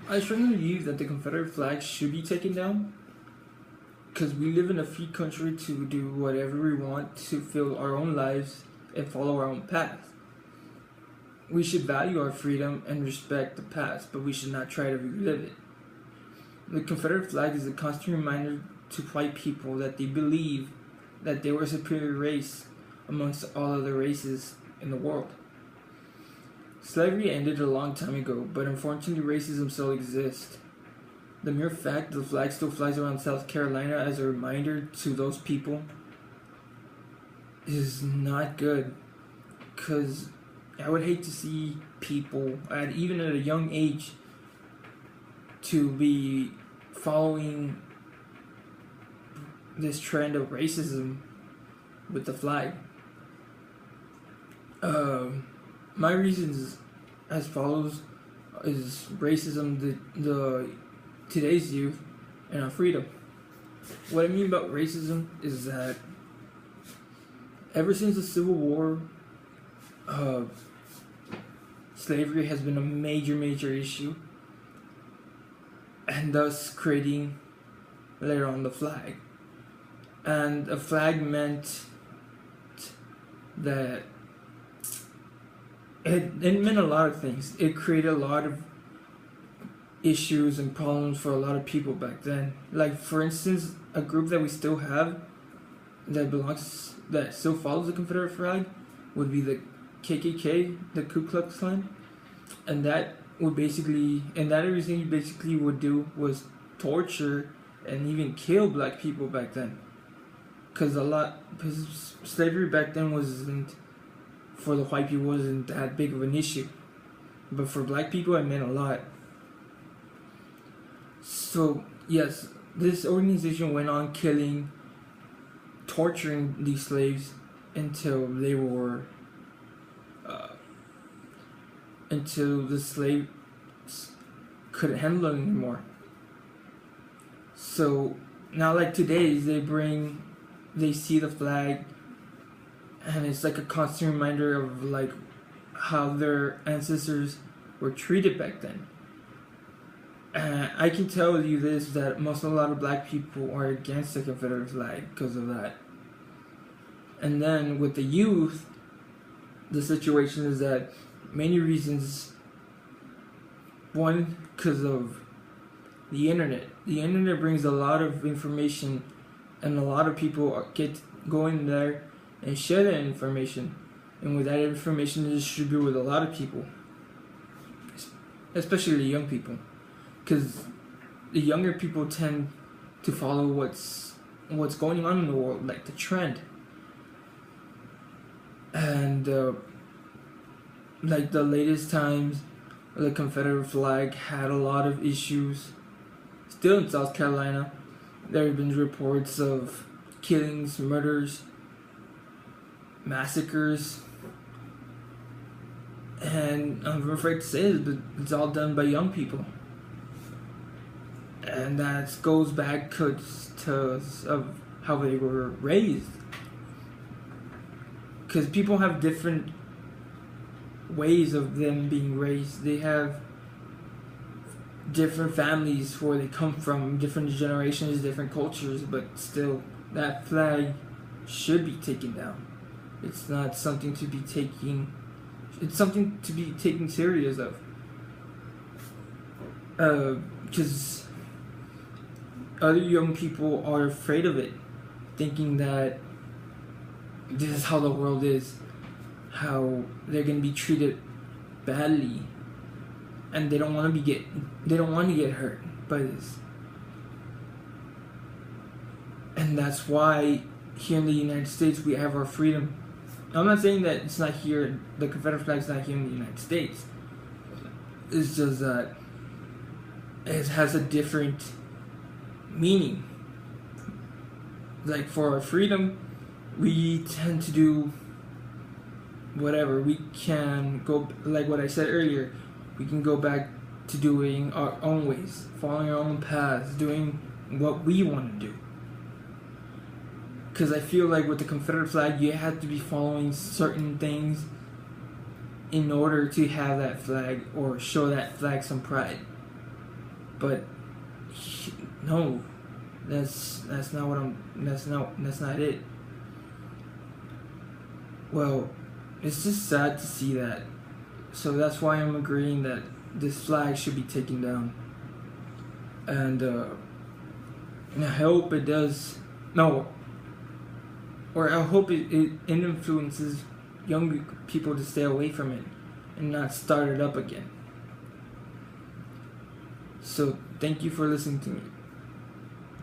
I strongly believe that the Confederate flag should be taken down because we live in a free country to do whatever we want, to fill our own lives and follow our own path. We should value our freedom and respect the past, but we should not try to relive it. The Confederate flag is a constant reminder to white people that they believe that they were a superior race amongst all other races in the world. Slavery ended a long time ago, but unfortunately racism still exists. The mere fact that the flag still flies around South Carolina as a reminder to those people is not good, because I would hate to see people, even at a young age, to be following this trend of racism with the flag. My reasons as follows is racism, the today's youth, and our freedom. What I mean about racism is that ever since the Civil War, slavery has been a major issue, and thus creating later on the flag. And a flag meant that it meant a lot of things. It created a lot of issues and problems for a lot of people back then. Like, for instance, a group that we still have that still follows the Confederate flag would be the KKK, the Ku Klux Klan, and that everything you basically would do was torture and even kill black people back then. Because slavery back then for the white people wasn't that big of an issue, but for black people it meant a lot. So yes, this organization went on torturing these slaves until the slaves couldn't handle it anymore. So now, like today, they see the flag, and it's like a constant reminder of like how their ancestors were treated back then. And I can tell you this, that a lot of black people are against the Confederate flag because of that. And then with the youth, the situation is that many reasons. One, because of the internet. The internet brings a lot of information, and a lot of people go in there and share that information. And with that information is distributed with a lot of people, especially the young people. Because the younger people tend to follow what's going on in the world, like the trend. And like the latest times, the Confederate flag had a lot of issues. Still in South Carolina, there have been reports of killings, murders, massacres, and I'm afraid to say it, but it's all done by young people. And that goes back to of how they were raised. Because people have different ways of them being raised. They have different families where they come from, different generations, different cultures, but still, that flag should be taken down. It's not something to be taking. It's something to be taken serious of. Because other young people are afraid of it, thinking that this is how the world is, how they're gonna be treated badly, and they don't want to get hurt by this. And that's why here in the United States we have our freedom. I'm not saying that it's not here, the Confederate flag's not here in the United States. It's just that it has a different meaning. Like, for our freedom, we tend to do whatever. We can go, like what I said earlier, we can go back to doing our own ways, following our own paths, doing what we want to do. Because I feel like with the Confederate flag, you have to be following certain things in order to have that flag or show that flag some pride. But no, that's not what that's not it. Well, it's just sad to see that. So that's why I'm agreeing that this flag should be taken down. And I hope it does. No. Or I hope it influences young people to stay away from it and not start it up again. So thank you for listening to me.